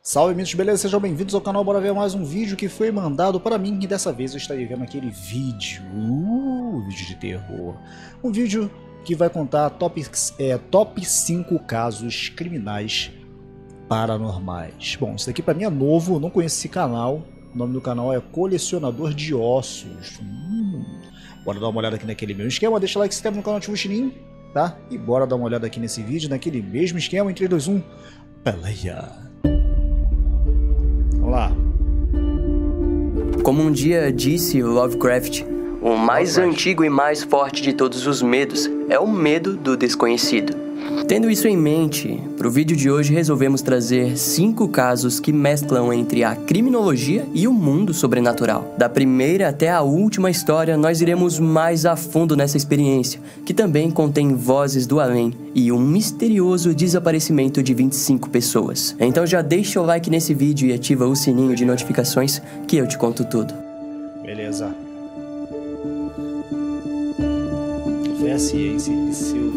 Salve, mitos, beleza? Sejam bem-vindos ao canal. Bora ver mais um vídeo que foi mandado para mim. E dessa vez eu estarei vendo aquele vídeo, vídeo de terror. Um vídeo que vai contar top 5 casos criminais paranormais. Bom, isso daqui para mim é novo, não conheço esse canal. O nome do canal é Colecionador de Ossos. Bora dar uma olhada aqui naquele mesmo esquema. Deixa o like, se inscreve no canal, ativa o sininho, tá? E bora dar uma olhada aqui nesse vídeo, naquele mesmo esquema. Em 3, 2, 1, peleia! Vamos lá. Como um dia disse Lovecraft, o mais antigo e mais forte de todos os medos é o medo do desconhecido. Tendo isso em mente, para o vídeo de hoje resolvemos trazer 5 casos que mesclam entre a criminologia e o mundo sobrenatural. Da primeira até a última história, nós iremos mais a fundo nessa experiência, que também contém vozes do além e um misterioso desaparecimento de 25 pessoas. Então já deixa o like nesse vídeo e ativa o sininho de notificações que eu te conto tudo. Beleza.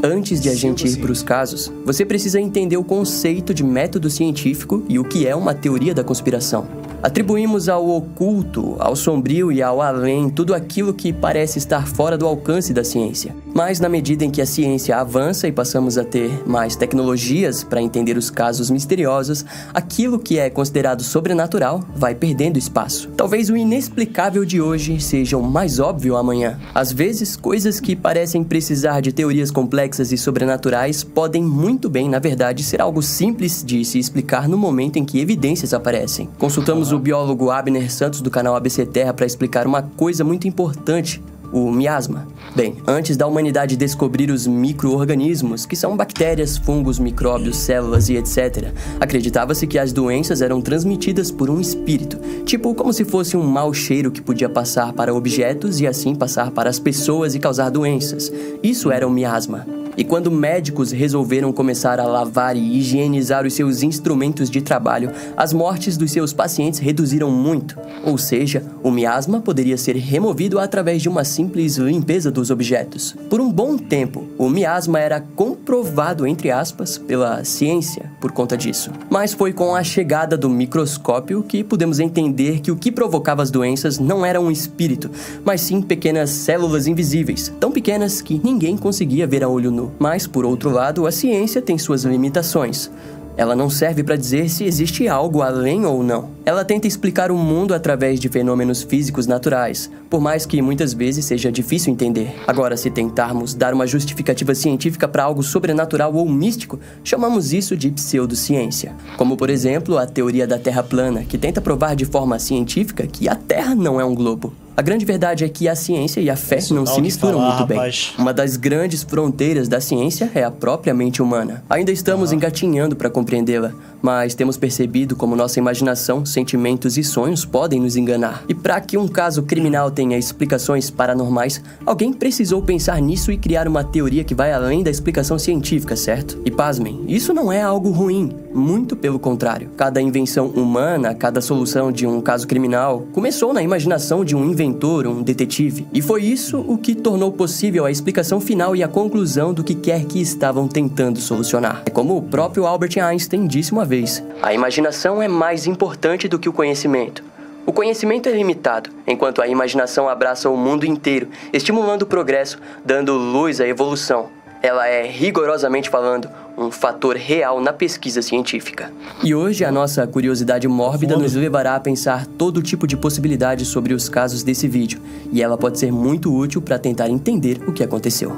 Antes de a gente ir para os casos, você precisa entender o conceito de método científico e o que é uma teoria da conspiração. Atribuímos ao oculto, ao sombrio e ao além tudo aquilo que parece estar fora do alcance da ciência. Mas na medida em que a ciência avança e passamos a ter mais tecnologias para entender os casos misteriosos, aquilo que é considerado sobrenatural vai perdendo espaço. Talvez o inexplicável de hoje seja o mais óbvio amanhã. Às vezes, coisas que parecem precisar de teorias complexas e sobrenaturais podem muito bem, na verdade, ser algo simples de se explicar no momento em que evidências aparecem. Consultamos o biólogo Abner Santos do canal ABC Terra para explicar uma coisa muito importante: o miasma. Bem, antes da humanidade descobrir os micro-organismos, que são bactérias, fungos, micróbios, células e etc., acreditava-se que as doenças eram transmitidas por um espírito, tipo como se fosse um mau cheiro que podia passar para objetos e assim passar para as pessoas e causar doenças. Isso era o miasma. E quando médicos resolveram começar a lavar e higienizar os seus instrumentos de trabalho, as mortes dos seus pacientes reduziram muito. Ou seja, o miasma poderia ser removido através de uma simples limpeza dos objetos. Por um bom tempo, o miasma era comprovado, entre aspas, pela ciência por conta disso. Mas foi com a chegada do microscópio que pudemos entender que o que provocava as doenças não era um espírito, mas sim pequenas células invisíveis, tão pequenas que ninguém conseguia ver a olho nu. Mas, por outro lado, a ciência tem suas limitações. Ela não serve para dizer se existe algo além ou não. Ela tenta explicar o mundo através de fenômenos físicos naturais, por mais que muitas vezes seja difícil entender. Agora, se tentarmos dar uma justificativa científica para algo sobrenatural ou místico, chamamos isso de pseudociência. Como, por exemplo, a teoria da Terra plana, que tenta provar de forma científica que a Terra não é um globo. A grande verdade é que a ciência e a fé não se misturam muito bem. Uma das grandes fronteiras da ciência é a própria mente humana. Ainda estamos engatinhando para compreendê-la, mas temos percebido como nossa imaginação, sentimentos e sonhos podem nos enganar. E para que um caso criminal tenha explicações paranormais, alguém precisou pensar nisso e criar uma teoria que vai além da explicação científica, certo? E pasmem, isso não é algo ruim, muito pelo contrário. Cada invenção humana, cada solução de um caso criminal, começou na imaginação de um inventor, um detetive. E foi isso o que tornou possível a explicação final e a conclusão do que quer que estavam tentando solucionar. É como o próprio Albert Einstein disse uma vez: a imaginação é mais importante do que o conhecimento. O conhecimento é limitado, enquanto a imaginação abraça o mundo inteiro, estimulando o progresso, dando luz à evolução. Ela é, rigorosamente falando, um fator real na pesquisa científica. E hoje a nossa curiosidade mórbida nos levará a pensar todo tipo de possibilidades sobre os casos desse vídeo, e ela pode ser muito útil para tentar entender o que aconteceu.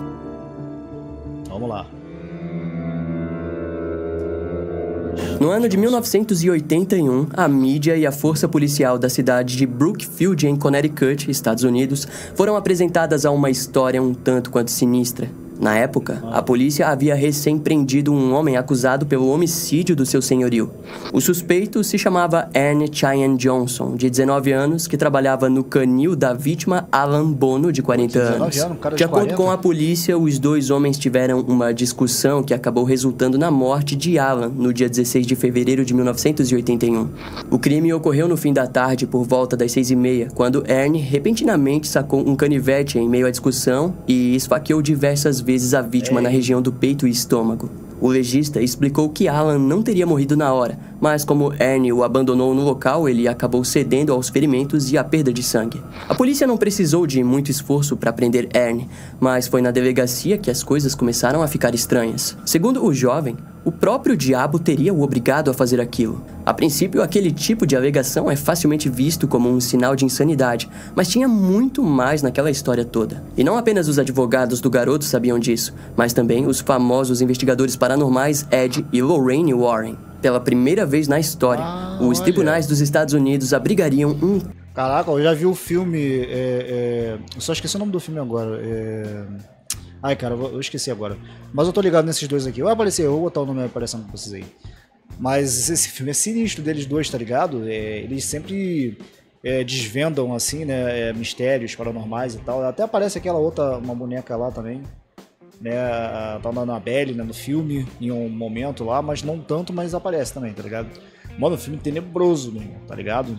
Vamos lá. No ano de 1981, a mídia e a força policial da cidade de Brookfield, em Connecticut, Estados Unidos, foram apresentadas a uma história um tanto quanto sinistra. Na época, a polícia havia recém-prendido um homem acusado pelo homicídio do seu senhorio. O suspeito se chamava Ernie Cheyenne Johnson, de 19 anos, que trabalhava no canil da vítima Alan Bono, de 40 anos. De acordo com a polícia, os dois homens tiveram uma discussão que acabou resultando na morte de Alan no dia 16 de fevereiro de 1981. O crime ocorreu no fim da tarde, por volta das 6h30, quando Ernie repentinamente sacou um canivete em meio à discussão e esfaqueou diversas vezes a vítima na região do peito e estômago. O legista explicou que Alan não teria morrido na hora, mas como Ernie o abandonou no local, ele acabou cedendo aos ferimentos e à perda de sangue. A polícia não precisou de muito esforço para prender Ernie, mas foi na delegacia que as coisas começaram a ficar estranhas. Segundo o jovem, o próprio diabo teria o obrigado a fazer aquilo. A princípio, aquele tipo de alegação é facilmente visto como um sinal de insanidade, mas tinha muito mais naquela história toda. E não apenas os advogados do garoto sabiam disso, mas também os famosos investigadores paranormais Ed e Lorraine Warren. Pela primeira vez na história, os tribunais dos Estados Unidos abrigariam um... Caraca, eu já vi o filme... Eu só esqueci o nome do filme agora. Ai, cara, eu esqueci agora. Mas eu tô ligado nesses dois aqui. Vai aparecer, eu vou botar o nome aparecendo pra vocês aí. Mas esse filme é sinistro deles dois, tá ligado? Eles sempre desvendam, assim, né? Mistérios paranormais e tal. Até aparece aquela outra, uma boneca lá também. Né? Tá na Annabelle, né? No filme, em um momento lá. Mas não tanto, mas aparece também, tá ligado? Mano, filme tenebroso, meu, tá ligado?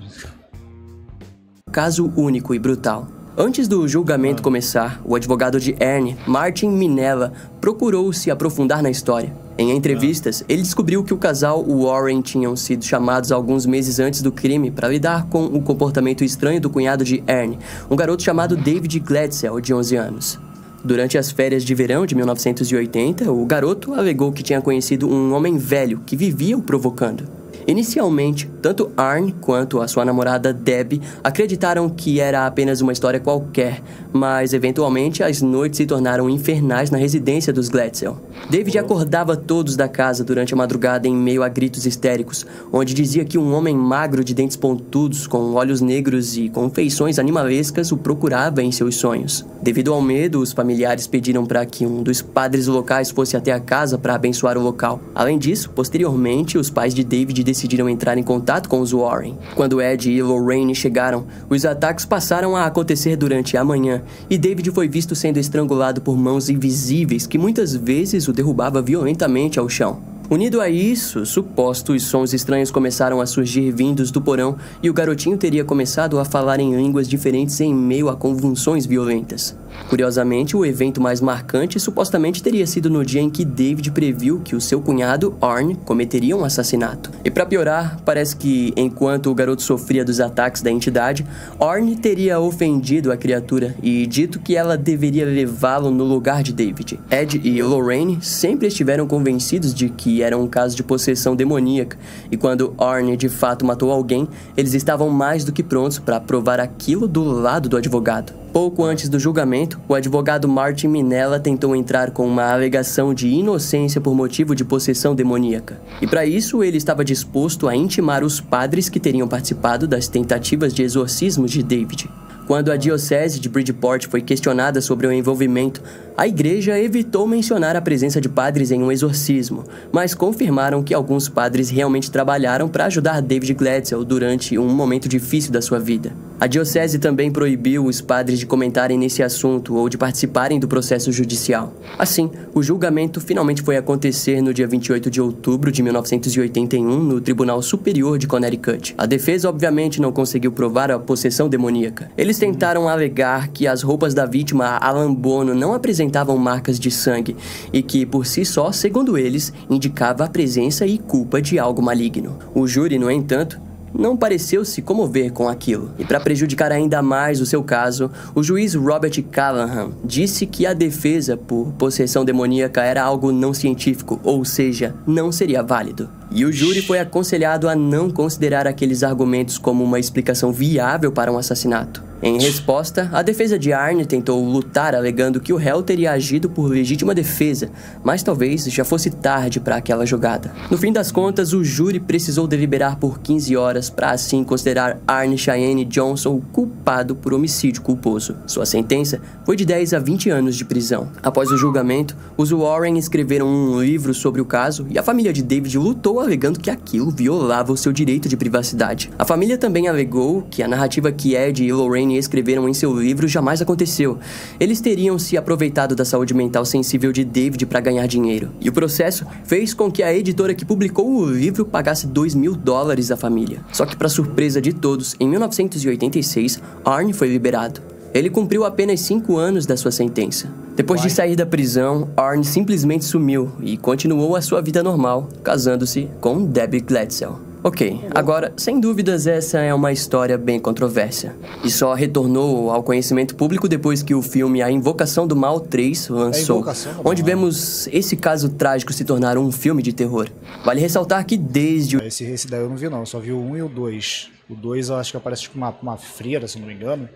Caso único e brutal. Antes do julgamento começar, o advogado de Ernie, Martin Minella, procurou se aprofundar na história. Em entrevistas, ele descobriu que o casal Warren tinham sido chamados alguns meses antes do crime para lidar com o comportamento estranho do cunhado de Ernie, um garoto chamado David Glatzel, de 11 anos. Durante as férias de verão de 1980, o garoto alegou que tinha conhecido um homem velho que vivia o provocando. Inicialmente, tanto Arne quanto a sua namorada Debbie acreditaram que era apenas uma história qualquer, mas eventualmente as noites se tornaram infernais na residência dos Glatzel. David acordava todos da casa durante a madrugada em meio a gritos histéricos, onde dizia que um homem magro de dentes pontudos, com olhos negros e com feições animalescas o procurava em seus sonhos. Devido ao medo, os familiares pediram para que um dos padres locais fosse até a casa para abençoar o local. Além disso, posteriormente, os pais de David decidiram entrar em contato com os Warren. Quando Ed e Lorraine chegaram, os ataques passaram a acontecer durante a manhã e David foi visto sendo estrangulado por mãos invisíveis que muitas vezes o derrubava violentamente ao chão. Unido a isso, supostos sons estranhos começaram a surgir vindos do porão e o garotinho teria começado a falar em línguas diferentes em meio a convulsões violentas. Curiosamente, o evento mais marcante supostamente teria sido no dia em que David previu que o seu cunhado, Arne, cometeria um assassinato. E para piorar, parece que, enquanto o garoto sofria dos ataques da entidade, Arne teria ofendido a criatura e dito que ela deveria levá-lo no lugar de David. Ed e Lorraine sempre estiveram convencidos de que era um caso de possessão demoníaca, e quando Arne de fato matou alguém, eles estavam mais do que prontos para provar aquilo do lado do advogado. Pouco antes do julgamento, o advogado Martin Minella tentou entrar com uma alegação de inocência por motivo de possessão demoníaca. E para isso, ele estava disposto a intimar os padres que teriam participado das tentativas de exorcismo de David. Quando a diocese de Bridgeport foi questionada sobre o envolvimento, a igreja evitou mencionar a presença de padres em um exorcismo, mas confirmaram que alguns padres realmente trabalharam para ajudar David Glatzel durante um momento difícil da sua vida. A diocese também proibiu os padres de comentarem nesse assunto ou de participarem do processo judicial. Assim, o julgamento finalmente foi acontecer no dia 28 de outubro de 1981 no Tribunal Superior de Connecticut. A defesa obviamente não conseguiu provar a possessão demoníaca. Eles tentaram alegar que as roupas da vítima, Alan Bono, não apresentavam marcas de sangue e que, por si só, segundo eles, indicava a presença e culpa de algo maligno. O júri, no entanto, não pareceu se comover com aquilo. E para prejudicar ainda mais o seu caso, o juiz Robert Callahan disse que a defesa por possessão demoníaca era algo não científico, ou seja, não seria válido. E o júri foi aconselhado a não considerar aqueles argumentos como uma explicação viável para um assassinato. Em resposta, a defesa de Arne tentou lutar alegando que o réu teria agido por legítima defesa, mas talvez já fosse tarde para aquela jogada. No fim das contas, o júri precisou deliberar por 15 horas para assim considerar Arne Cheyenne Johnson culpado por homicídio culposo. Sua sentença foi de 10 a 20 anos de prisão. Após o julgamento, os Warren escreveram um livro sobre o caso e a família de David lutou alegando que aquilo violava o seu direito de privacidade. A família também alegou que a narrativa que Ed e Lorraine escreveram em seu livro jamais aconteceu. Eles teriam se aproveitado da saúde mental sensível de David para ganhar dinheiro. E o processo fez com que a editora que publicou o livro pagasse $2.000 à família. Só que, para surpresa de todos, em 1986, Arne foi liberado. Ele cumpriu apenas 5 anos da sua sentença. Depois de sair da prisão, Arne simplesmente sumiu e continuou a sua vida normal, casando-se com Debbie Glatzel. Ok, agora, sem dúvidas, essa é uma história bem controversa. E só retornou ao conhecimento público depois que o filme A Invocação do Mal 3 lançou, onde vemos esse caso trágico se tornar um filme de terror. Vale ressaltar que desde o... Esse daí eu não vi não, só vi o 1 e o 2. O 2 eu acho que aparece tipo uma freira, se não me engano,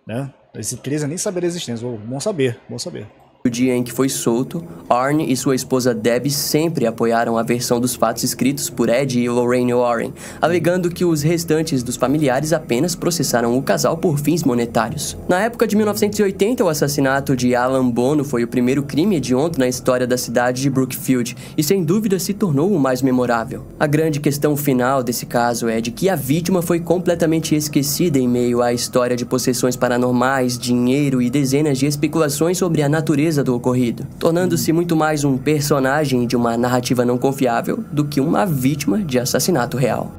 né? Esse 3 eu nem sabia da existência, bom saber, bom saber. No dia em que foi solto, Arne e sua esposa Debbie sempre apoiaram a versão dos fatos escritos por Ed e Lorraine Warren, alegando que os restantes dos familiares apenas processaram o casal por fins monetários. Na época de 1980, o assassinato de Alan Bono foi o primeiro crime hediondo na história da cidade de Brookfield e sem dúvida se tornou o mais memorável. A grande questão final desse caso é de que a vítima foi completamente esquecida em meio à história de possessões paranormais, dinheiro e dezenas de especulações sobre a natureza do ocorrido, tornando-se muito mais um personagem de uma narrativa não confiável do que uma vítima de assassinato real.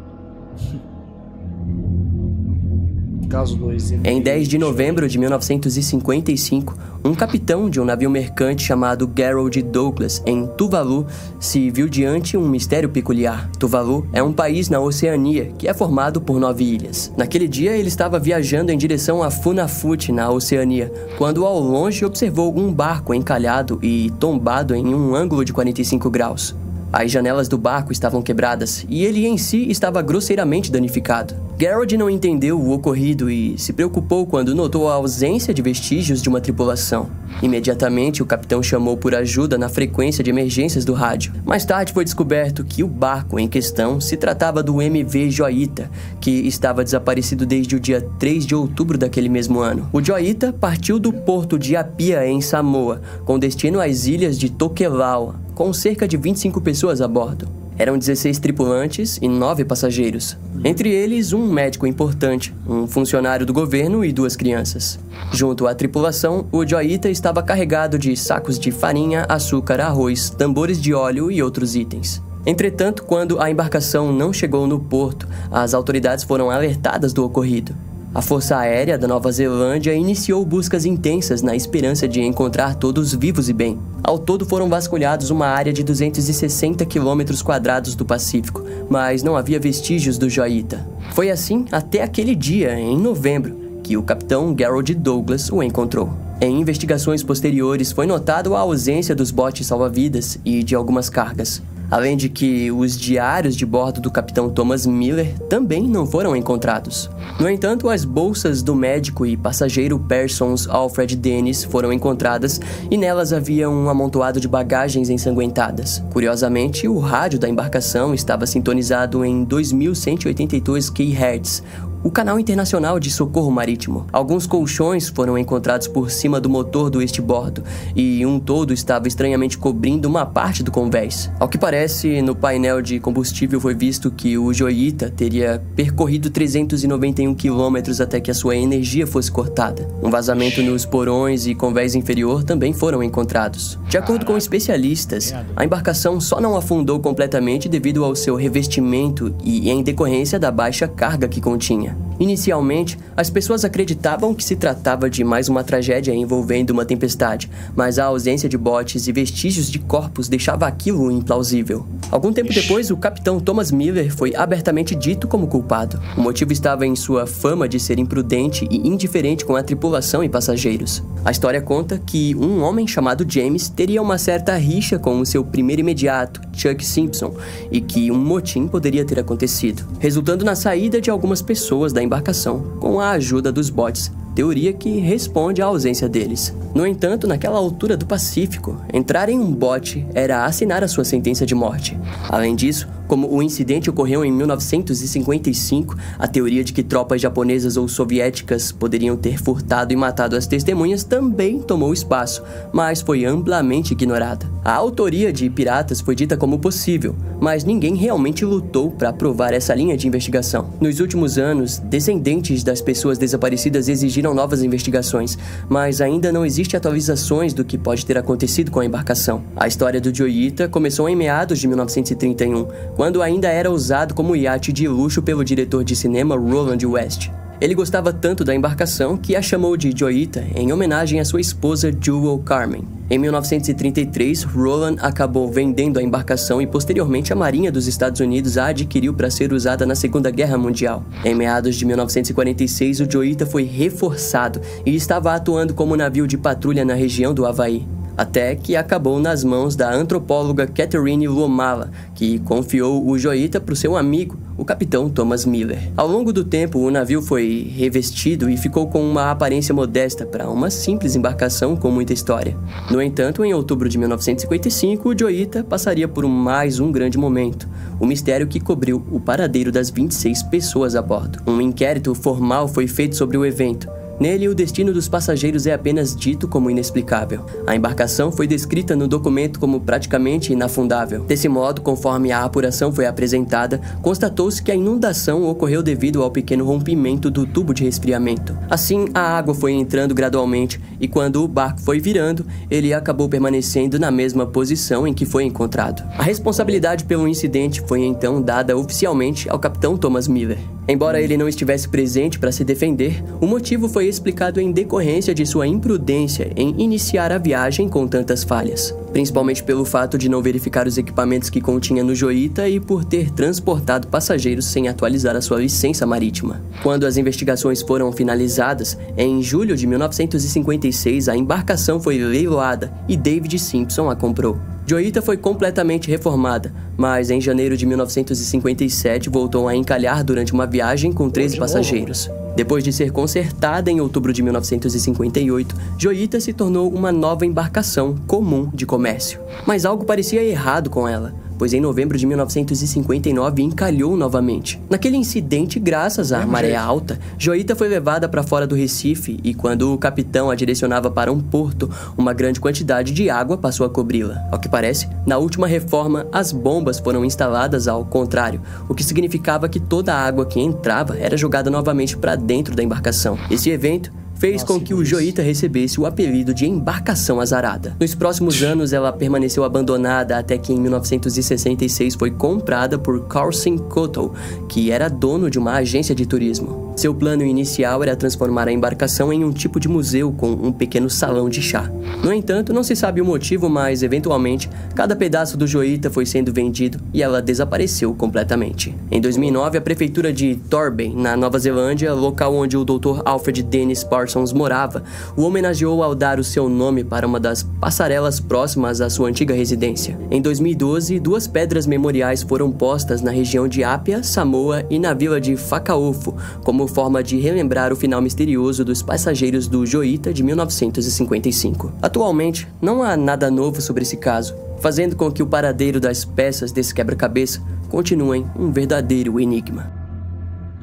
Caso 2. Em 10 de novembro de 1955, um capitão de um navio mercante chamado Gerald Douglas, em Tuvalu, se viu diante um mistério peculiar. Tuvalu é um país na Oceania que é formado por 9 ilhas. Naquele dia, ele estava viajando em direção a Funafuti, na Oceania, quando ao longe observou um barco encalhado e tombado em um ângulo de 45 graus. As janelas do barco estavam quebradas e ele em si estava grosseiramente danificado. Gerald não entendeu o ocorrido e se preocupou quando notou a ausência de vestígios de uma tripulação. Imediatamente, o capitão chamou por ajuda na frequência de emergências do rádio. Mais tarde foi descoberto que o barco em questão se tratava do MV Joita, que estava desaparecido desde o dia 3 de outubro daquele mesmo ano. O Joita partiu do porto de Apia, em Samoa, com destino às ilhas de Tokelau, com cerca de 25 pessoas a bordo. Eram 16 tripulantes e 9 passageiros. Entre eles, um médico importante, um funcionário do governo e 2 crianças. Junto à tripulação, o Joita estava carregado de sacos de farinha, açúcar, arroz, tambores de óleo e outros itens. Entretanto, quando a embarcação não chegou no porto, as autoridades foram alertadas do ocorrido. A Força Aérea da Nova Zelândia iniciou buscas intensas na esperança de encontrar todos vivos e bem. Ao todo foram vasculhados uma área de 260 km² do Pacífico, mas não havia vestígios do Joita. Foi assim até aquele dia, em novembro, que o capitão Gerald Douglas o encontrou. Em investigações posteriores foi notado a ausência dos botes salva-vidas e de algumas cargas. Além de que os diários de bordo do capitão Thomas Miller também não foram encontrados. No entanto, as bolsas do médico e passageiro Parsons Alfred Dennis foram encontradas e nelas havia um amontoado de bagagens ensanguentadas. Curiosamente, o rádio da embarcação estava sintonizado em 2182 kHz, o canal internacional de socorro marítimo. Alguns colchões foram encontrados por cima do motor do estibordo e um todo estava estranhamente cobrindo uma parte do convés. Ao que parece, no painel de combustível foi visto que o Joita teria percorrido 391 quilômetros até que a sua energia fosse cortada. Um vazamento nos porões e convés inferior também foram encontrados. De acordo com especialistas, a embarcação só não afundou completamente devido ao seu revestimento e em decorrência da baixa carga que continha. Inicialmente, as pessoas acreditavam que se tratava de mais uma tragédia envolvendo uma tempestade, mas a ausência de botes e vestígios de corpos deixava aquilo implausível. Algum tempo depois, o capitão Thomas Miller foi abertamente dito como culpado. O motivo estava em sua fama de ser imprudente e indiferente com a tripulação e passageiros. A história conta que um homem chamado James teria uma certa rixa com o seu primeiro imediato, Chuck Simpson, e que um motim poderia ter acontecido, resultando na saída de algumas pessoas da embarcação com a ajuda dos botes, teoria que responde à ausência deles. No entanto, naquela altura do Pacífico, entrar em um bote era assinar a sua sentença de morte. Além disso, como o incidente ocorreu em 1955, a teoria de que tropas japonesas ou soviéticas poderiam ter furtado e matado as testemunhas também tomou espaço, mas foi amplamente ignorada. A autoria de piratas foi dita como possível, mas ninguém realmente lutou para provar essa linha de investigação. Nos últimos anos, descendentes das pessoas desaparecidas exigiram novas investigações, mas ainda não existem atualizações do que pode ter acontecido com a embarcação. A história do Joita começou em meados de 1931, quando ainda era usado como iate de luxo pelo diretor de cinema Roland West. Ele gostava tanto da embarcação que a chamou de Joita em homenagem à sua esposa Jewel Carmen. Em 1933, Roland acabou vendendo a embarcação e posteriormente a Marinha dos Estados Unidos a adquiriu para ser usada na Segunda Guerra Mundial. Em meados de 1946, o Joita foi reforçado e estava atuando como navio de patrulha na região do Havaí, até que acabou nas mãos da antropóloga Catherine Lomala, que confiou o Joita para o seu amigo, o capitão Thomas Miller. Ao longo do tempo, o navio foi revestido e ficou com uma aparência modesta para uma simples embarcação com muita história. No entanto, em outubro de 1955, o Joita passaria por mais um grande momento, o mistério que cobriu o paradeiro das 26 pessoas a bordo. Um inquérito formal foi feito sobre o evento. Nele, o destino dos passageiros é apenas dito como inexplicável. A embarcação foi descrita no documento como praticamente inafundável. Desse modo, conforme a apuração foi apresentada, constatou-se que a inundação ocorreu devido ao pequeno rompimento do tubo de resfriamento. Assim, a água foi entrando gradualmente e quando o barco foi virando, ele acabou permanecendo na mesma posição em que foi encontrado. A responsabilidade pelo incidente foi então dada oficialmente ao capitão Thomas Miller. Embora ele não estivesse presente para se defender, o motivo foi explicado em decorrência de sua imprudência em iniciar a viagem com tantas falhas, principalmente pelo fato de não verificar os equipamentos que continha no Joita e por ter transportado passageiros sem atualizar a sua licença marítima. Quando as investigações foram finalizadas, em julho de 1956 a embarcação foi leiloada e David Simpson a comprou. Joita foi completamente reformada, mas em janeiro de 1957 voltou a encalhar durante uma viagem com 13 passageiros. Depois de ser consertada em outubro de 1958, Joita se tornou uma nova embarcação comum de comércio. Mas algo parecia errado com ela, pois em novembro de 1959 encalhou novamente. Naquele incidente, graças à maré alta, Joita foi levada para fora do Recife e quando o capitão a direcionava para um porto, uma grande quantidade de água passou a cobri-la. Ao que parece, na última reforma, as bombas foram instaladas ao contrário, o que significava que toda a água que entrava era jogada novamente para dentro da embarcação. Esse evento fez com que o Joita recebesse o apelido de embarcação azarada. Nos próximos anos, ela permaneceu abandonada até que em 1966 foi comprada por Carson Cottle, que era dono de uma agência de turismo. Seu plano inicial era transformar a embarcação em um tipo de museu com um pequeno salão de chá. No entanto, não se sabe o motivo, mas eventualmente, cada pedaço do Joita foi sendo vendido e ela desapareceu completamente. Em 2009, a prefeitura de Torben, na Nova Zelândia, local onde o Dr. Alfred Dennis Parsons morava, o homenageou ao dar o seu nome para uma das passarelas próximas à sua antiga residência. Em 2012, 2 pedras memoriais foram postas na região de Apia, Samoa e na vila de Whakaofo, como forma de relembrar o final misterioso dos passageiros do Joita de 1955. Atualmente, não há nada novo sobre esse caso, fazendo com que o paradeiro das peças desse quebra-cabeça continuem um verdadeiro enigma.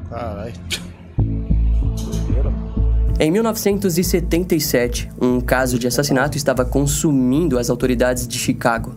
Caralho. Em 1977, um caso de assassinato estava consumindo as autoridades de Chicago.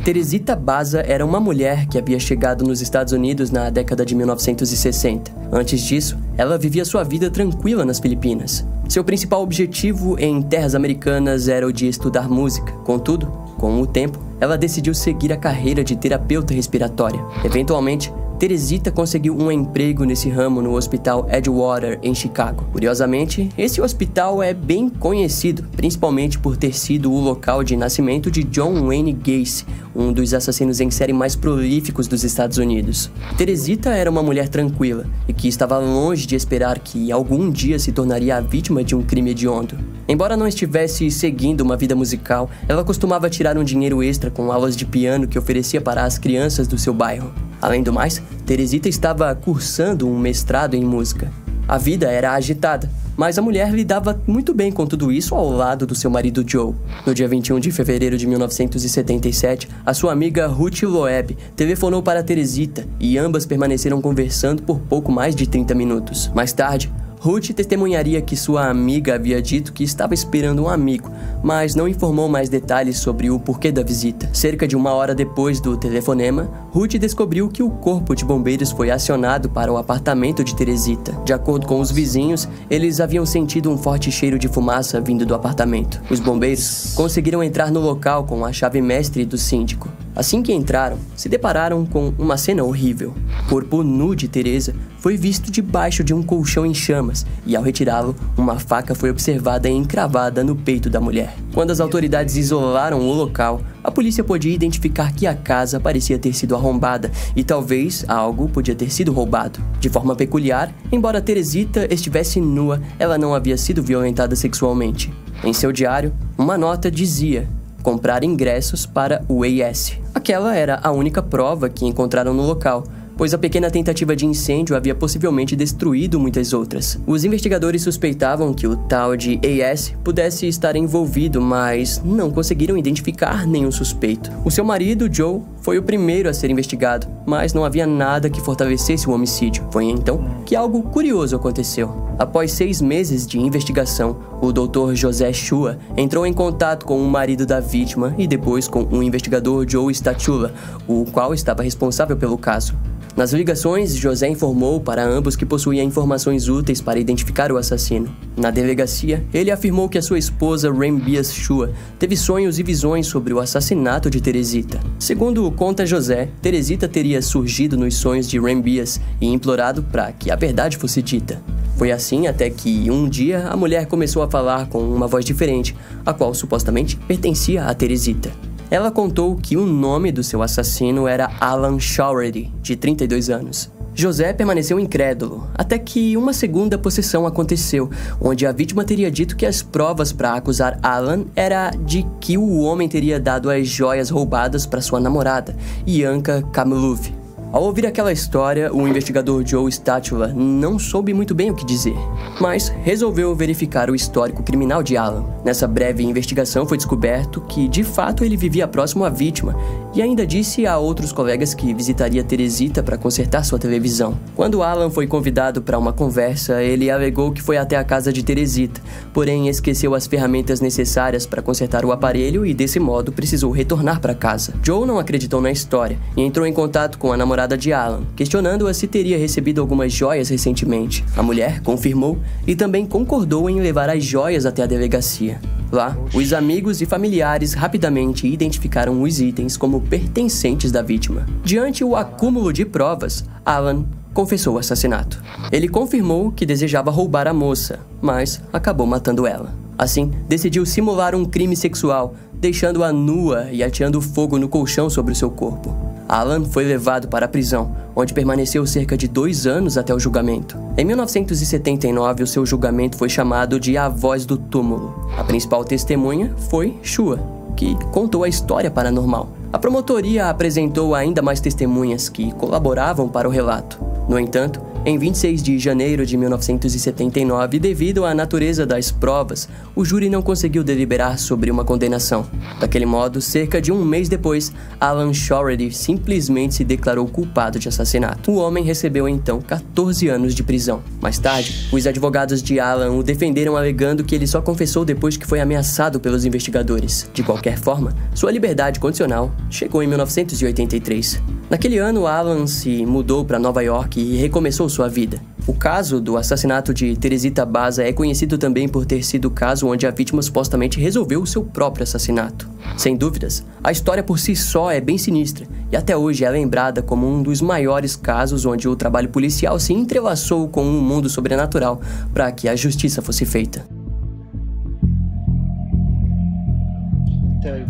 Teresita Baza era uma mulher que havia chegado nos Estados Unidos na década de 1960. Antes disso, ela vivia sua vida tranquila nas Filipinas. Seu principal objetivo em terras americanas era o de estudar música. Contudo, com o tempo, ela decidiu seguir a carreira de terapeuta respiratória. Eventualmente, Teresita conseguiu um emprego nesse ramo no Hospital Edgewater, em Chicago. Curiosamente, esse hospital é bem conhecido, principalmente por ter sido o local de nascimento de John Wayne Gacy, um dos assassinos em série mais prolíficos dos Estados Unidos. Teresita era uma mulher tranquila e que estava longe de esperar que algum dia se tornaria a vítima de um crime hediondo. Embora não estivesse seguindo uma vida musical, ela costumava tirar um dinheiro extra com aulas de piano que oferecia para as crianças do seu bairro. Além do mais, Teresita estava cursando um mestrado em música. A vida era agitada, mas a mulher lidava muito bem com tudo isso ao lado do seu marido Joe. No dia 21 de fevereiro de 1977, a sua amiga Ruth Loeb telefonou para Teresita e ambas permaneceram conversando por pouco mais de 30 minutos. Mais tarde, Ruth testemunharia que sua amiga havia dito que estava esperando um amigo, mas não informou mais detalhes sobre o porquê da visita. Cerca de 1 hora depois do telefonema, Ruth descobriu que o corpo de bombeiros foi acionado para o apartamento de Teresita. De acordo com os vizinhos, eles haviam sentido um forte cheiro de fumaça vindo do apartamento. Os bombeiros conseguiram entrar no local com a chave mestre do síndico. Assim que entraram, se depararam com uma cena horrível. O corpo nu de Teresa foi visto debaixo de um colchão em chamas e, ao retirá-lo, uma faca foi observada encravada no peito da mulher. Quando as autoridades isolaram o local, a polícia podia identificar que a casa parecia ter sido arrombada e talvez algo podia ter sido roubado. De forma peculiar, embora Teresita estivesse nua, ela não havia sido violentada sexualmente. Em seu diário, uma nota dizia: comprar ingressos para o AS. Aquela era a única prova que encontraram no local, pois a pequena tentativa de incêndio havia possivelmente destruído muitas outras. Os investigadores suspeitavam que o tal de AS pudesse estar envolvido, mas não conseguiram identificar nenhum suspeito. O seu marido, Joe, foi o primeiro a ser investigado, mas não havia nada que fortalecesse o homicídio. Foi então que algo curioso aconteceu. Após 6 meses de investigação, o Dr. José Shua entrou em contato com o marido da vítima e depois com o investigador Joe Statula, o qual estava responsável pelo caso. Nas ligações, José informou para ambos que possuía informações úteis para identificar o assassino. Na delegacia, ele afirmou que a sua esposa, Rembias Shua, teve sonhos e visões sobre o assassinato de Teresita. Segundo conta José, Teresita teria surgido nos sonhos de Rembias e implorado para que a verdade fosse dita. Foi assim até que, um dia, a mulher começou a falar com uma voz diferente, a qual supostamente pertencia a Teresita. Ela contou que o nome do seu assassino era Alan Showery, de 32 anos. José permaneceu incrédulo, até que uma segunda possessão aconteceu, onde a vítima teria dito que as provas para acusar Alan era de que o homem teria dado as joias roubadas para sua namorada, Ianca Kamluv. Ao ouvir aquela história, o investigador Joe Statula não soube muito bem o que dizer, mas resolveu verificar o histórico criminal de Alan. Nessa breve investigação foi descoberto que, de fato, ele vivia próximo à vítima e ainda disse a outros colegas que visitaria Teresita para consertar sua televisão. Quando Alan foi convidado para uma conversa, ele alegou que foi até a casa de Teresita, porém esqueceu as ferramentas necessárias para consertar o aparelho e, desse modo, precisou retornar para casa. Joe não acreditou na história e entrou em contato com a namorada de Alan, questionando-a se teria recebido algumas joias recentemente. A mulher confirmou e também concordou em levar as joias até a delegacia. Lá, os amigos e familiares rapidamente identificaram os itens como pertencentes da vítima. Diante o acúmulo de provas, Alan confessou o assassinato. Ele confirmou que desejava roubar a moça, mas acabou matando ela. Assim, decidiu simular um crime sexual, deixando-a nua e ateando fogo no colchão sobre o seu corpo. Alan foi levado para a prisão, onde permaneceu cerca de 2 anos até o julgamento. Em 1979, o seu julgamento foi chamado de A Voz do Túmulo. A principal testemunha foi Shua, que contou a história paranormal. A promotoria apresentou ainda mais testemunhas que colaboravam para o relato. No entanto, em 26 de janeiro de 1979, devido à natureza das provas, o júri não conseguiu deliberar sobre uma condenação. Daquele modo, cerca de 1 mês depois, Alan Showery simplesmente se declarou culpado de assassinato. O homem recebeu então 14 anos de prisão. Mais tarde, os advogados de Alan o defenderam alegando que ele só confessou depois que foi ameaçado pelos investigadores. De qualquer forma, sua liberdade condicional chegou em 1983. Naquele ano, Alan se mudou para Nova York e recomeçou sua vida. O caso do assassinato de Teresita Baza é conhecido também por ter sido o caso onde a vítima supostamente resolveu o seu próprio assassinato. Sem dúvidas, a história por si só é bem sinistra e até hoje é lembrada como um dos maiores casos onde o trabalho policial se entrelaçou com um mundo sobrenatural para que a justiça fosse feita.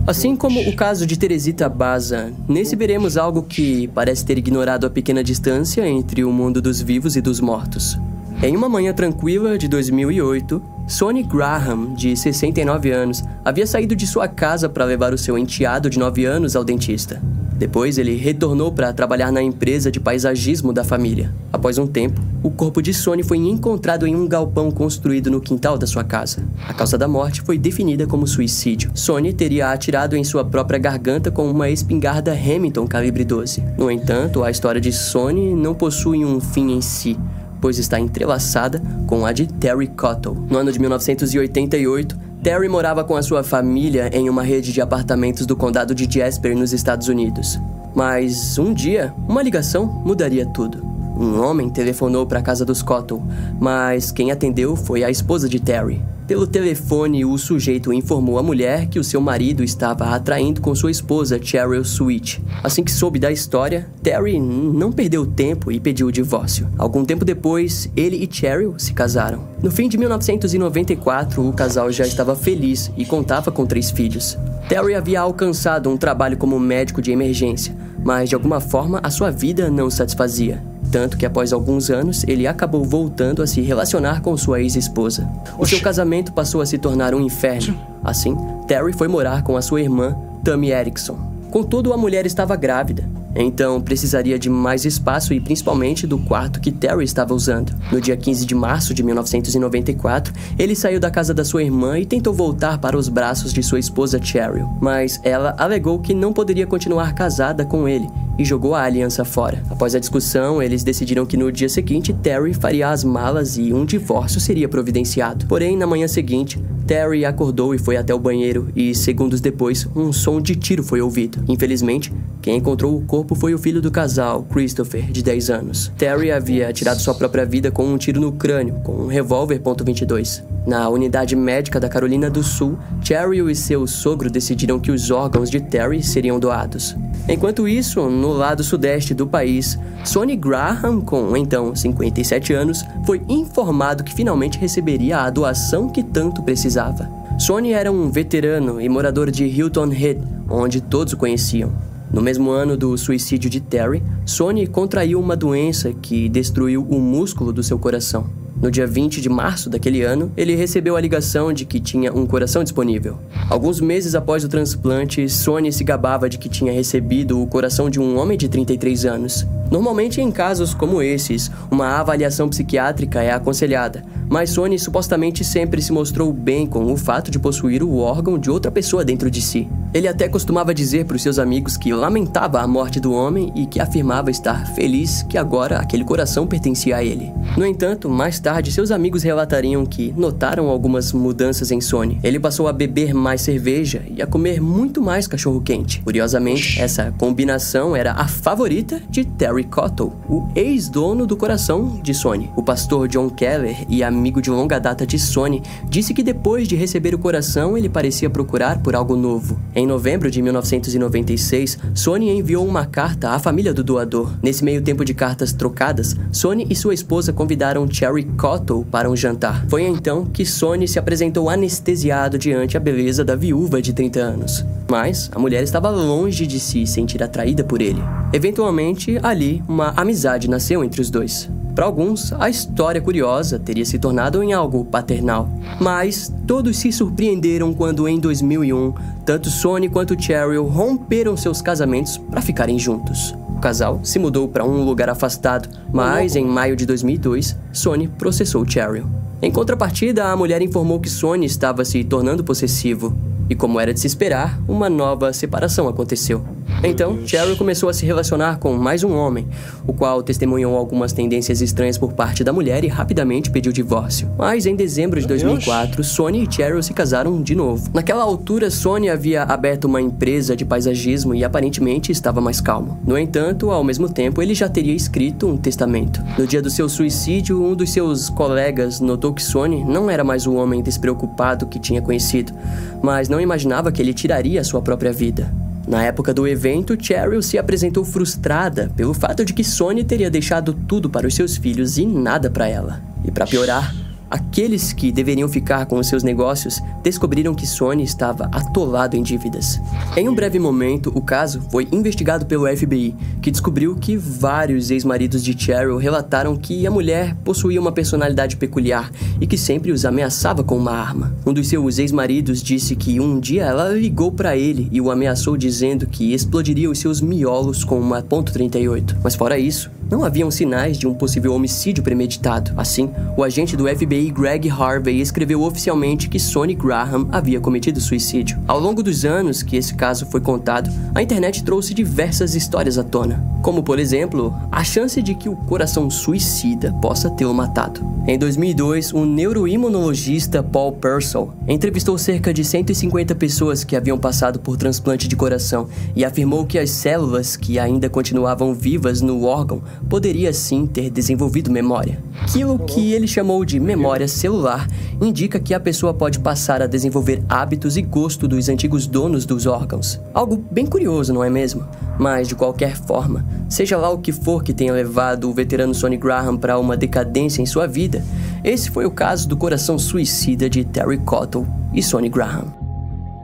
Assim como o caso de Teresita Baza, nesse veremos algo que parece ter ignorado a pequena distância entre o mundo dos vivos e dos mortos. Em uma manhã tranquila de 2008, Sonny Graham, de 69 anos, havia saído de sua casa para levar o seu enteado de 9 anos ao dentista. Depois, ele retornou para trabalhar na empresa de paisagismo da família. Após um tempo, o corpo de Sonny foi encontrado em um galpão construído no quintal da sua casa. A causa da morte foi definida como suicídio. Sonny teria atirado em sua própria garganta com uma espingarda Remington calibre 12. No entanto, a história de Sonny não possui um fim em si, pois está entrelaçada com a de Terry Cottle. No ano de 1988, Terry morava com a sua família em uma rede de apartamentos do condado de Jasper, nos Estados Unidos. Mas um dia, uma ligação mudaria tudo. Um homem telefonou para a casa dos Cottle, mas quem atendeu foi a esposa de Terry. Pelo telefone, o sujeito informou a mulher que o seu marido estava a atraindo com sua esposa, Cheryl Sweet. Assim que soube da história, Terry não perdeu tempo e pediu o divórcio. Algum tempo depois, ele e Cheryl se casaram. No fim de 1994, o casal já estava feliz e contava com 3 filhos. Terry havia alcançado um trabalho como médico de emergência, mas de alguma forma a sua vida não o satisfazia. Tanto que após alguns anos, ele acabou voltando a se relacionar com sua ex-esposa. O seu casamento passou a se tornar um inferno. Assim, Terry foi morar com a sua irmã, Tammy Erickson. Contudo, a mulher estava grávida. Então, precisaria de mais espaço e principalmente do quarto que Terry estava usando. No dia 15 de março de 1994, ele saiu da casa da sua irmã e tentou voltar para os braços de sua esposa Cheryl. Mas ela alegou que não poderia continuar casada com ele e jogou a aliança fora. Após a discussão, eles decidiram que no dia seguinte Terry faria as malas e um divórcio seria providenciado. Porém, na manhã seguinte, Terry acordou e foi até o banheiro e, segundos depois, um som de tiro foi ouvido. Infelizmente, quem encontrou o corpo foi o filho do casal, Christopher, de 10 anos. Terry havia tirado sua própria vida com um tiro no crânio, com um revólver .22. Na unidade médica da Carolina do Sul, Cheryl e seu sogro decidiram que os órgãos de Terry seriam doados. Enquanto isso, no lado sudeste do país, Sonny Graham, com então 57 anos, foi informado que finalmente receberia a doação que tanto precisava. Sonny era um veterano e morador de Hilton Head, onde todos o conheciam. No mesmo ano do suicídio de Terry, Sonny contraiu uma doença que destruiu o músculo do seu coração. No dia 20 de março daquele ano, ele recebeu a ligação de que tinha um coração disponível. Alguns meses após o transplante, Sonny se gabava de que tinha recebido o coração de um homem de 33 anos. Normalmente, em casos como esses, uma avaliação psiquiátrica é aconselhada, mas Sonny supostamente sempre se mostrou bem com o fato de possuir o órgão de outra pessoa dentro de si. Ele até costumava dizer para os seus amigos que lamentava a morte do homem e que afirmava estar feliz que agora aquele coração pertencia a ele. No entanto, mais tarde, seus amigos relatariam que notaram algumas mudanças em Sonny. Ele passou a beber mais cerveja e a comer muito mais cachorro-quente. Curiosamente, essa combinação era a favorita de Terry Cottle, o ex-dono do coração de Sonny. O pastor John Keller e amigo de longa data de Sonny disse que depois de receber o coração, ele parecia procurar por algo novo. Em novembro de 1996, Sonny enviou uma carta à família do doador. Nesse meio tempo de cartas trocadas, Sonny e sua esposa convidaram Terry Cottle para um jantar. Foi então que Sonny se apresentou anestesiado diante a beleza da viúva de 30 anos. Mas a mulher estava longe de se sentir atraída por ele. Eventualmente, ali, uma amizade nasceu entre os dois. Para alguns, a história curiosa teria se tornado em algo paternal. Mas todos se surpreenderam quando, em 2001, tanto Sonny quanto Cheryl romperam seus casamentos para ficarem juntos. O casal se mudou para um lugar afastado, mas em maio de 2002, Sonny processou Cheryl. Em contrapartida, a mulher informou que Sonny estava se tornando possessivo. E como era de se esperar, uma nova separação aconteceu. Então, Cheryl começou a se relacionar com mais um homem, o qual testemunhou algumas tendências estranhas por parte da mulher e rapidamente pediu divórcio. Mas em dezembro de 2004, Sonny e Cheryl se casaram de novo. Naquela altura, Sonny havia aberto uma empresa de paisagismo e aparentemente estava mais calmo. No entanto, ao mesmo tempo, ele já teria escrito um testamento. No dia do seu suicídio, um dos seus colegas notou que Sonny não era mais o homem despreocupado que tinha conhecido, mas não imaginava que ele tiraria a sua própria vida. Na época do evento, Cheryl se apresentou frustrada pelo fato de que Sonny teria deixado tudo para os seus filhos e nada para ela. E para piorar, aqueles que deveriam ficar com os seus negócios descobriram que Sonny estava atolado em dívidas. Em um breve momento, o caso foi investigado pelo FBI, que descobriu que vários ex-maridos de Cheryl relataram que a mulher possuía uma personalidade peculiar e que sempre os ameaçava com uma arma. Um dos seus ex-maridos disse que um dia ela ligou para ele e o ameaçou dizendo que explodiria os seus miolos com uma .38. Mas fora isso, não haviam sinais de um possível homicídio premeditado. Assim, o agente do FBI Greg Harvey escreveu oficialmente que Sonny Graham havia cometido suicídio. Ao longo dos anos que esse caso foi contado, a internet trouxe diversas histórias à tona. como por exemplo, a chance de que o coração suicida possa tê-lo matado. Em 2002, o neuroimunologista Paul Purcell entrevistou cerca de 150 pessoas que haviam passado por transplante de coração e afirmou que as células que ainda continuavam vivas no órgão poderiam sim ter desenvolvido memória. Aquilo que ele chamou de memória celular indica que a pessoa pode passar a desenvolver hábitos e gosto dos antigos donos dos órgãos. Algo bem curioso, não é mesmo? Mas, de qualquer forma, seja lá o que for que tenha levado o veterano Sonny Graham para uma decadência em sua vida, esse foi o caso do coração suicida de Terry Cottle e Sonny Graham.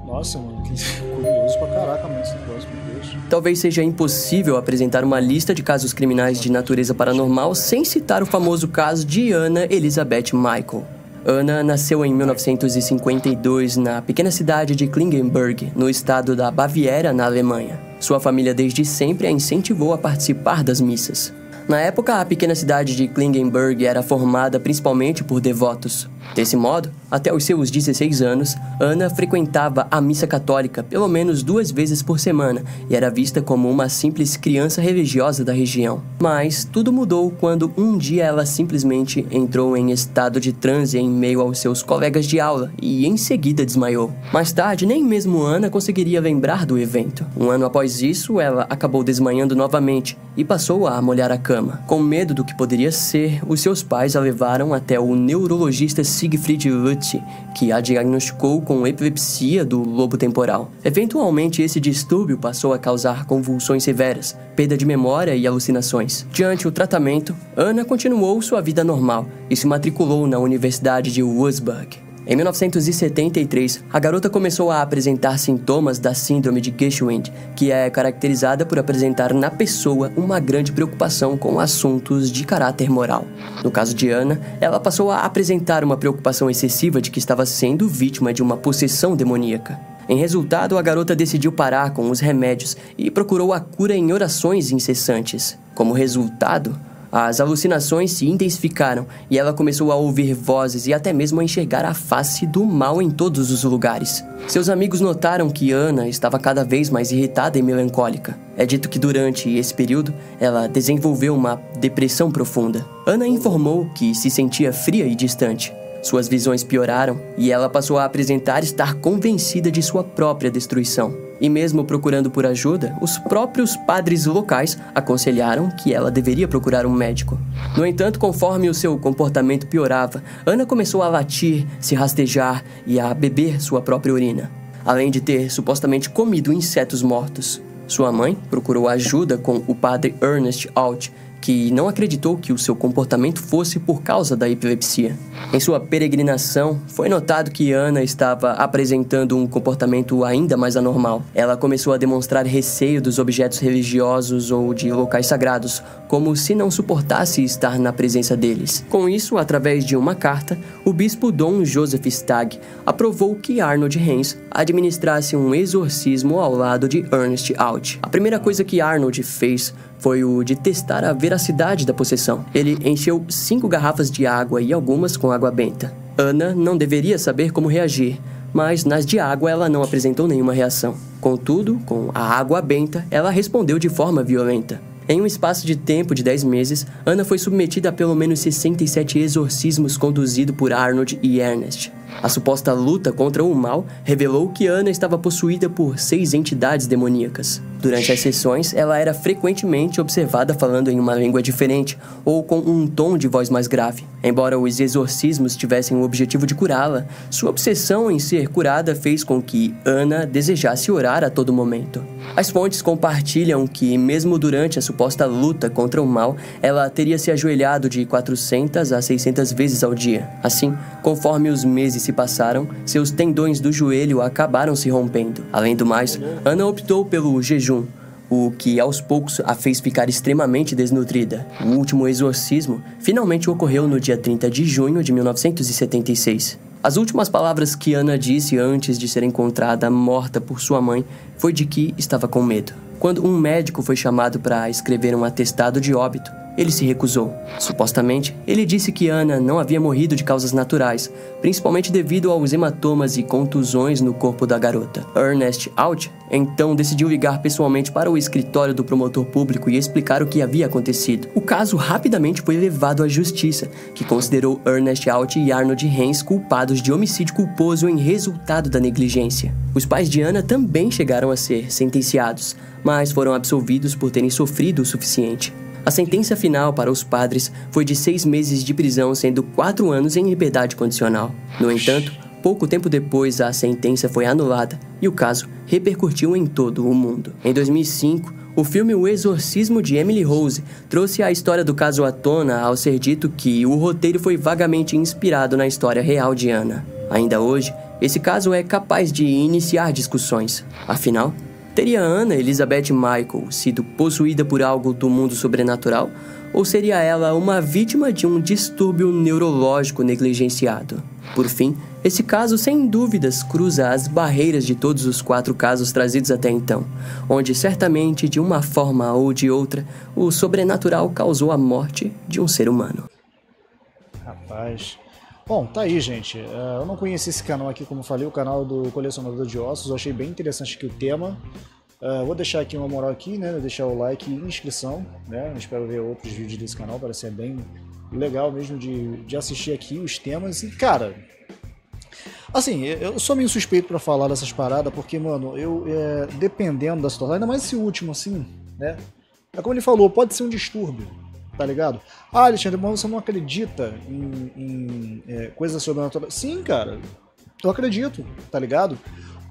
Nossa, mano, que curioso pra caraca, mano, esse negócio, meu Deus. Talvez seja impossível apresentar uma lista de casos criminais de natureza paranormal sem citar o famoso caso de Anna Elizabeth Michael. Anna nasceu em 1952 na pequena cidade de Klingenberg, no estado da Baviera, na Alemanha. Sua família desde sempre a incentivou a participar das missas. Na época, a pequena cidade de Klingenberg era formada principalmente por devotos. Desse modo, até os seus 16 anos, Anna frequentava a missa católica pelo menos 2 vezes por semana e era vista como uma simples criança religiosa da região. Mas tudo mudou quando um dia ela simplesmente entrou em estado de transe em meio aos seus colegas de aula e em seguida desmaiou. Mais tarde, nem mesmo Anna conseguiria lembrar do evento. Um ano após isso, ela acabou desmaiando novamente e passou a molhar a cama. Com medo do que poderia ser, os seus pais a levaram até o neurologista Siegfried Lutz, que a diagnosticou com epilepsia do lobo temporal. Eventualmente, esse distúrbio passou a causar convulsões severas, perda de memória e alucinações. Diante o tratamento, Anna continuou sua vida normal e se matriculou na Universidade de Würzburg. Em 1973, a garota começou a apresentar sintomas da síndrome de Geschwind, que é caracterizada por apresentar na pessoa uma grande preocupação com assuntos de caráter moral. No caso de Anna, ela passou a apresentar uma preocupação excessiva de que estava sendo vítima de uma possessão demoníaca. Em resultado, a garota decidiu parar com os remédios e procurou a cura em orações incessantes. Como resultado, as alucinações se intensificaram e ela começou a ouvir vozes e até mesmo a enxergar a face do mal em todos os lugares. Seus amigos notaram que Anna estava cada vez mais irritada e melancólica. É dito que durante esse período, ela desenvolveu uma depressão profunda. Anna informou que se sentia fria e distante. Suas visões pioraram e ela passou a apresentar estar convencida de sua própria destruição. E mesmo procurando por ajuda, os próprios padres locais aconselharam que ela deveria procurar um médico. No entanto, conforme o seu comportamento piorava, Anna começou a latir, se rastejar e a beber sua própria urina, além de ter supostamente comido insetos mortos. Sua mãe procurou ajuda com o padre Ernest Alt, que não acreditou que o seu comportamento fosse por causa da epilepsia. Em sua peregrinação, foi notado que Anna estava apresentando um comportamento ainda mais anormal. Ela começou a demonstrar receio dos objetos religiosos ou de locais sagrados, como se não suportasse estar na presença deles. Com isso, através de uma carta, o bispo Dom Joseph Stagg aprovou que Arnold Hens administrasse um exorcismo ao lado de Ernest Alt. A primeira coisa que Arnold fez foi o de testar a veracidade da possessão. Ele encheu 5 garrafas de água e algumas com água benta. Anna não deveria saber como reagir, mas nas de água ela não apresentou nenhuma reação. Contudo, com a água benta, ela respondeu de forma violenta. Em um espaço de tempo de 10 meses, Anna foi submetida a pelo menos 67 exorcismos conduzidos por Arnold e Ernest. A suposta luta contra o mal revelou que Anna estava possuída por 6 entidades demoníacas. Durante as sessões, ela era frequentemente observada falando em uma língua diferente ou com um tom de voz mais grave. Embora os exorcismos tivessem o objetivo de curá-la, sua obsessão em ser curada fez com que Anna desejasse orar a todo momento. As fontes compartilham que, mesmo durante a suposta luta contra o mal, ela teria se ajoelhado de 400 a 600 vezes ao dia. Assim, conforme os meses se passaram, seus tendões do joelho acabaram se rompendo. Além do mais, Anna optou pelo jejum, o que aos poucos a fez ficar extremamente desnutrida. O último exorcismo finalmente ocorreu no dia 30 de junho de 1976. As últimas palavras que Anna disse antes de ser encontrada morta por sua mãe foi de que estava com medo. Quando um médico foi chamado para escrever um atestado de óbito, ele se recusou. Supostamente, ele disse que Anna não havia morrido de causas naturais, principalmente devido aos hematomas e contusões no corpo da garota. Ernest Out então decidiu ligar pessoalmente para o escritório do promotor público e explicar o que havia acontecido. O caso rapidamente foi levado à justiça, que considerou Ernest Out e Arnold Hens culpados de homicídio culposo em resultado da negligência. Os pais de Anna também chegaram a ser sentenciados, mas foram absolvidos por terem sofrido o suficiente. A sentença final para os padres foi de 6 meses de prisão, sendo 4 anos em liberdade condicional. No entanto, pouco tempo depois, a sentença foi anulada e o caso repercutiu em todo o mundo. Em 2005, o filme O Exorcismo de Emily Rose trouxe a história do caso à tona ao ser dito que o roteiro foi vagamente inspirado na história real de Anna. Ainda hoje, esse caso é capaz de iniciar discussões. Afinal, teria Anna Elizabeth Michael sido possuída por algo do mundo sobrenatural? Ou seria ela uma vítima de um distúrbio neurológico negligenciado? Por fim, esse caso sem dúvidas cruza as barreiras de todos os 4 casos trazidos até então, onde certamente, de uma forma ou de outra, o sobrenatural causou a morte de um ser humano. Rapaz... Bom, tá aí, gente. Eu não conheci esse canal aqui, como eu falei, o canal do Colecionador de Ossos. Eu achei bem interessante aqui o tema. Vou deixar aqui uma moral aqui, né? Vou deixar o like e inscrição, né? Eu espero ver outros vídeos desse canal, parece ser bem legal mesmo de assistir aqui os temas. E, cara, assim, eu sou meio suspeito pra falar dessas paradas, porque, mano, dependendo da situação, ainda mais esse último, assim, né? É como ele falou, pode ser um distúrbio. Tá ligado? Ah, Alexandre, mas você não acredita em coisas sobrenaturais? Sim, cara, eu acredito, tá ligado?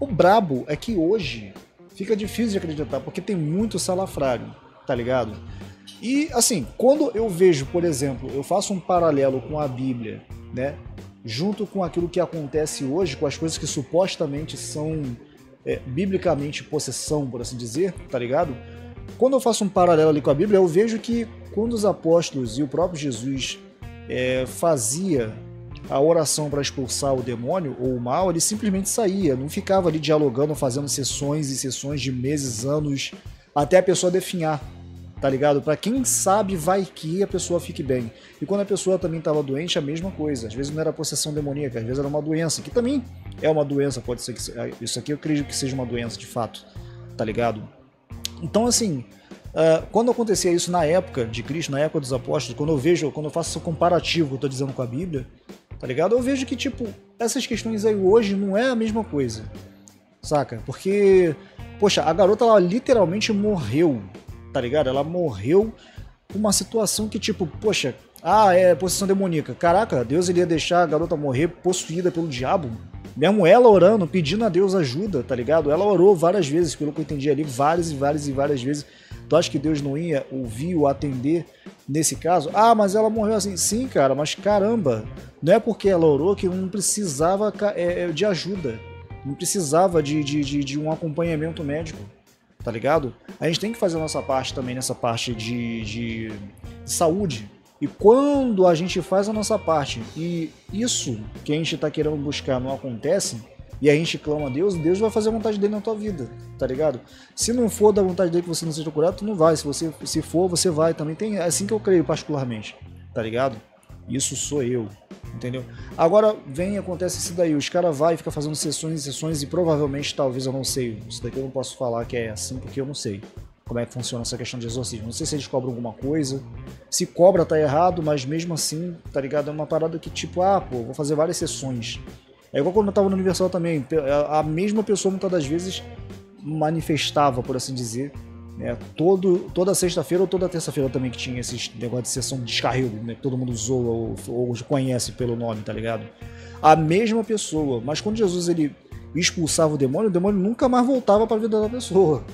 O brabo é que hoje fica difícil de acreditar, porque tem muito salafrário, tá ligado? E, assim, quando eu vejo, por exemplo, eu faço um paralelo com a Bíblia, né? Junto com aquilo que acontece hoje, com as coisas que supostamente são biblicamente possessão, por assim dizer, tá ligado? Quando eu faço um paralelo ali com a Bíblia, eu vejo que quando os apóstolos e o próprio Jesus fazia a oração para expulsar o demônio ou o mal, ele simplesmente saía, não ficava ali dialogando, fazendo sessões e sessões de meses, anos, até a pessoa definhar, tá ligado? Para quem sabe, vai que a pessoa fique bem. E quando a pessoa também estava doente, a mesma coisa. Às vezes não era possessão demoníaca, às vezes era uma doença, que também é uma doença, pode ser que isso aqui eu acredito que seja uma doença de fato, tá ligado? Então, assim, quando acontecia isso na época de Cristo, na época dos apóstolos, quando eu faço esse comparativo que eu tô dizendo com a Bíblia, tá ligado? Eu vejo que, tipo, essas questões aí hoje não é a mesma coisa, saca? Porque, poxa, a garota, ela literalmente morreu, tá ligado? Ela morreu com uma situação que, tipo, poxa, é possessão demoníaca. Caraca, Deus ele ia deixar a garota morrer possuída pelo diabo? Mesmo ela orando, pedindo a Deus ajuda, tá ligado? Ela orou várias vezes, pelo que eu entendi ali, várias vezes. Tu acha que Deus não ia ouvir ou atender nesse caso? Ah, mas ela morreu assim. Sim, cara, mas caramba, não é porque ela orou que não precisava de ajuda. Não precisava de um acompanhamento médico, tá ligado? A gente tem que fazer a nossa parte também nessa parte de saúde. E quando a gente faz a nossa parte e isso que a gente está querendo buscar não acontece, e a gente clama a Deus, Deus vai fazer a vontade dele na tua vida, tá ligado? Se não for da vontade dele que você não seja curado, tu não vai. Se for, você vai também. É assim que eu creio particularmente, tá ligado? Isso sou eu, entendeu? Agora vem e acontece isso daí, os caras vai e fica fazendo sessões e sessões e provavelmente, talvez, eu não sei, isso daqui eu não posso falar que é assim porque eu não sei como é que funciona essa questão de exorcismo. Não sei se eles cobram alguma coisa, se cobra tá errado, mas mesmo assim, tá ligado? É uma parada que tipo, vou fazer várias sessões. É igual quando eu tava no Universal também, a mesma pessoa muitas das vezes manifestava, por assim dizer, né? Toda sexta-feira ou toda terça-feira também que tinha esse negócio de sessão de descarrego, né? Que todo mundo zoa ou conhece pelo nome, tá ligado? A mesma pessoa, mas quando Jesus ele expulsava o demônio nunca mais voltava para a vida da pessoa,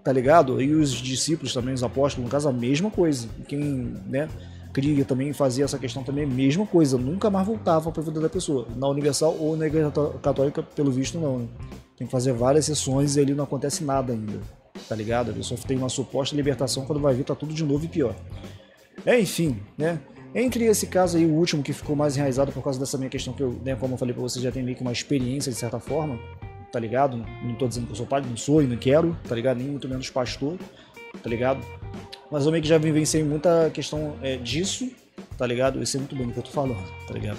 tá ligado? E os discípulos também, os apóstolos, no caso, a mesma coisa. Quem, né, cria também fazia essa questão também, a mesma coisa, nunca mais voltava para a vida da pessoa. Na Universal ou na Igreja Católica, pelo visto, não, né? Tem que fazer várias sessões e ali não acontece nada ainda, tá ligado? A pessoa tem uma suposta libertação, quando vai ver tá tudo de novo e pior. Enfim, né? Entre esse caso aí, o último que ficou mais enraizado por causa dessa minha questão que eu, né, como eu falei pra você, já tem meio que uma experiência de certa forma, tá ligado? Não tô dizendo que eu sou padre, não sou e não quero, tá ligado? Nem muito menos pastor, tá ligado? mas eu meio que já vivenciei muita questão disso, tá ligado? Eu sei muito bem do que eu tô falando, tá ligado?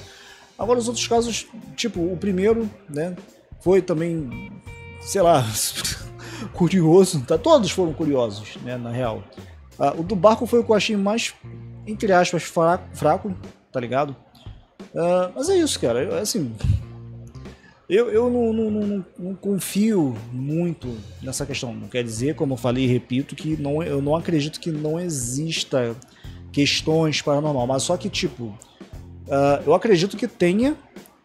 Agora os outros casos, tipo, o primeiro, né, foi também, sei lá, curioso, tá? Todos foram curiosos, né, na real. O do barco foi o que eu achei mais, entre aspas, fraco, tá ligado? Mas é isso, cara, assim, eu não confio muito nessa questão. Não quer dizer, como eu falei e repito, que eu não acredito que não exista questões paranormal, mas só que, tipo, eu acredito que tenha,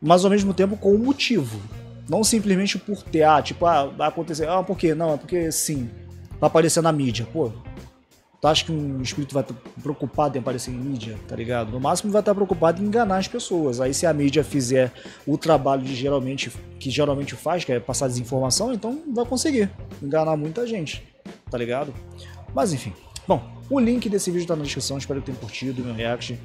mas ao mesmo tempo com um motivo. Não simplesmente por ter, tipo, vai acontecer, por quê? Não, é porque sim, vai aparecer na mídia, pô. Tu acha que um espírito vai estar preocupado em aparecer em mídia, tá ligado? No máximo vai estar preocupado em enganar as pessoas. Aí se a mídia fizer o trabalho que geralmente faz, que é passar desinformação, então vai conseguir enganar muita gente, tá ligado? Mas enfim. Bom, o link desse vídeo tá na descrição, espero que tenham curtido o meu react.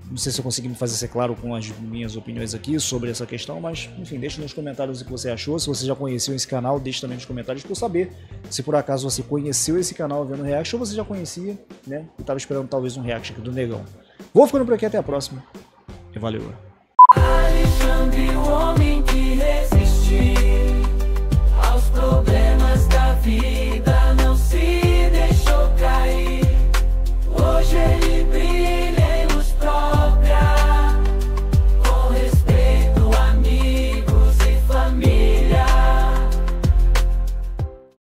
Não sei se eu consegui me fazer ser claro com as minhas opiniões aqui sobre essa questão, mas enfim, deixa nos comentários o que você achou. Se você já conheceu esse canal, deixa também nos comentários para eu saber se por acaso você conheceu esse canal vendo react ou você já conhecia, né, e estava esperando talvez um react aqui do Negão. Vou ficando por aqui, até a próxima e valeu! Alexandre, o homem que resistiu aos problemas da vida.